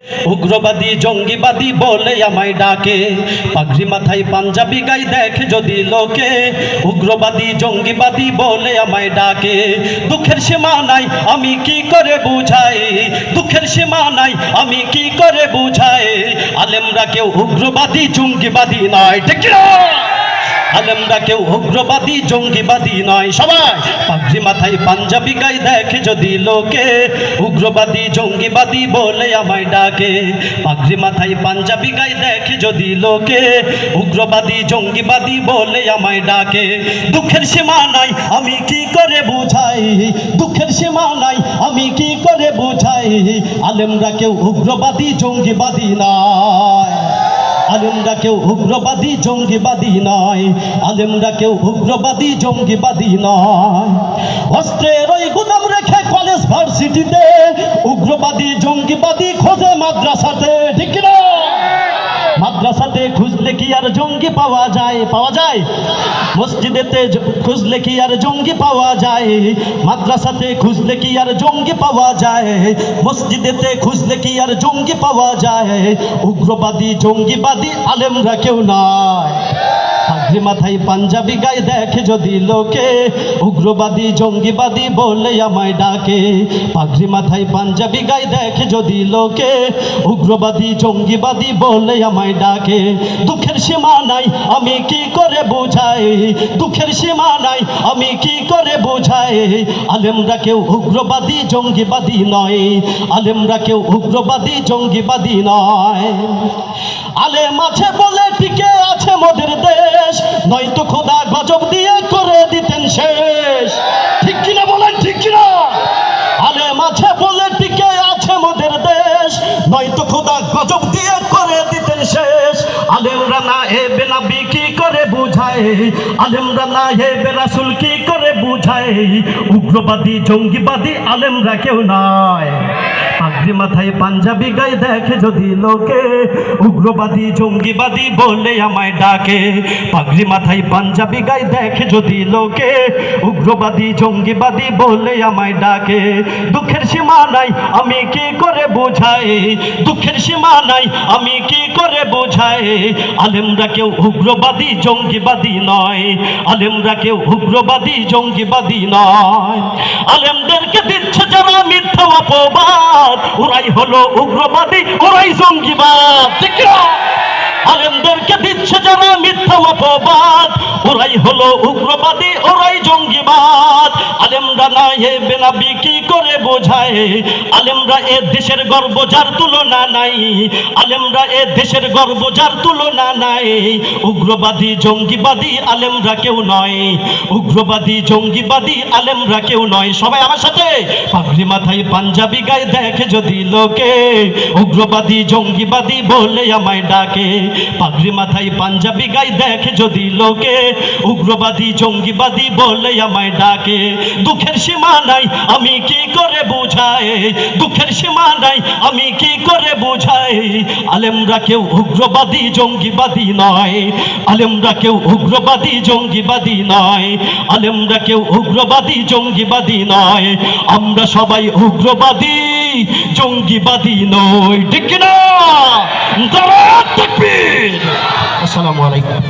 উগ্রবাদী জঙ্গিবাদী বলে আমায় ডাকে, পাগড়ি মাথায় পাঞ্জাবি গাই দেখে যদি লোকে। উগ্রবাদী জঙ্গিবাদী বলে আমায় ডাকে, দুঃখের সীমা নাই আমি কি করে বুঝাই, দুঃখের সীমা নাই আমি কি করে বুঝাই। আলেমরা কেউ উগ্রবাদী জঙ্গিবাদী নয়, ঠিক না? আলেমরা কেউ উগ্রবাদী জঙ্গিবাদী নয়। সবাই পাগড়ি মাথায় পাঞ্জাবি গাই দেখে যদি লোকে, উগ্রবাদী জঙ্গিবাদী বলে আমায় ডাকে। পাগড়ি মাথায় পাঞ্জাবি গাই দেখে যদি লোকে, উগ্রবাদী জঙ্গিবাদী বলে আমায় ডাকে। দুঃখের সীমা নাই আমি কি করে বুঝাই, দুঃখের সীমা নাই আমি কি করে বুঝাই। আলেমরা কেউ উগ্রবাদী জঙ্গিবাদী নয়, আলেমরা কেউ উগ্রবাদী জঙ্গিবাদী নয়, আলেমরা কেউ উগ্রবাদী জঙ্গিবাদী নয়। অস্ত্রের ওই গুদাম রেখে কলেজ ভার্সিটিতে উগ্রবাদী জঙ্গিবাদী খোঁজে মাদ্রাসাতে, ঠিক না? মাদ্রাসাতে খুঁজলে কি আর জঙ্গি পাওয়া যায়? পাওয়া যায়? মসজিদেতে খুঁজলে কি আর জঙ্গি পাওয়া যায়? মাদ্রাসাতে খুঁজলে কি আর জঙ্গি পাওয়া যায়? মসজিদেতে খুঁজলে কি আর জঙ্গি পাওয়া যায়? উগ্রবাদী জঙ্গিবাদী আলেমরা কেউ নয়। পাগড়ি মাথায় পাঞ্জাবি গায়ে দেখে যদি লোকে, উগ্রবাদী জঙ্গিবাদী বলে আমায় ডাকে। পাগড়ি মাথায় পাঞ্জাবি গায়ে দেখে যদি লোকে, উগ্রবাদী জঙ্গিবাদী বলে আমায় ডাকে। দুঃখের সীমা নাই আমি কি করে বুঝাই, দুঃখের সীমা নাই আমি কি করে বুঝাই। আলেমরা কেউ উগ্রবাদী জঙ্গিবাদী নয়, আলেমরা কেউ উগ্রবাদী জঙ্গিবাদী নয়। আলেম আছে বলে টিকে আছে মোদের দেশ, নয়তো খোদা গজব দিয়ে করে দিতেন শেষ, ঠিক কিনা বলেন, ঠিক কিনা? আলেম আছে বলে টিকে আছে মোদের দেশ, নয়তো খোদা গজব দিয়ে করে দিতেন শেষ। আলেমরা না হেবে নবী কি করে বুঝায়, আলেমরা না হেবে রাসূল কি করে বুঝায়। উগ্রবাদী জঙ্গিবাদী আলেমরা কেউ নয়। পাগড়ি মাথায় পাঞ্জাবি গায়ে দেখে যদি লোকে, উগ্রবাদী জঙ্গিবাদী বলে আমায় ডাকে। পাগড়ি মাথায় পাঞ্জাবি গায়ে দেখে যদি লোকে, উগ্রবাদী জঙ্গিবাদী বলে আমায় ডাকে। দুঃখের সীমা নাই আমি কি করে বুঝাই, দুঃখের সীমা নাই আমি কি করে বুঝাই। আলেমরা কেউ উগ্রবাদী জঙ্গিবাদী নয়, আলেমরা কেউ উগ্রবাদী জঙ্গিবাদী নয়। আলেমদেরকে দিচ্ছে যারা মিথ্যা অপবাদ, ওরাই হলো উগ্রবাদী, ওরাই জঙ্গিবাদ, ঠিক না? আলেমদেরকে দিচ্ছে যারা মিথ্যা অপবাদ, ওরাই হলো উগ্রবাদী, ওরাই জঙ্গিবাদ। আলেমরা না হেবে নবী কি করে বোঝায়, আলেমরা এ দেশের গর্ব যার তুলনা নাই, আলেমরা এ দেশের গর্ব যার তুলনা নাই। উগ্রবাদী জঙ্গিবাদী আলেমরা কেউ নয়, উগ্রবাদী জঙ্গিবাদী আলেমরা কেউ নয়। সবাই আমার সাথে পাগড়ি মাথায় পাঞ্জাবি গায়ে দেখে যদি লোকে, উগ্রবাদী জঙ্গিবাদী বলে আমায় ডাকে। পাগড়ি মাথায় পাঞ্জাবি গায়ে দেখে যদি লোকে, উগ্রবাদী জঙ্গিবাদী বলে আমায় ডাকে। দুঃখের সীমা নাই আমি কি করে বুঝাই, দুঃখের সীমা নাই আমি কি করে বুঝাই। আলেমরা কেউ উগ্রবাদী জঙ্গিবাদী নয়, আলেমরা কেউ উগ্রবাদী জঙ্গিবাদী নয়, আলেমরা কেউ উগ্রবাদী জঙ্গিবাদী নয়। আমরা সবাই উগ্রবাদী জঙ্গিবাদী নই, ঠিক না? নারায়ে তাকবীর। আসসালামু আলাইকুম।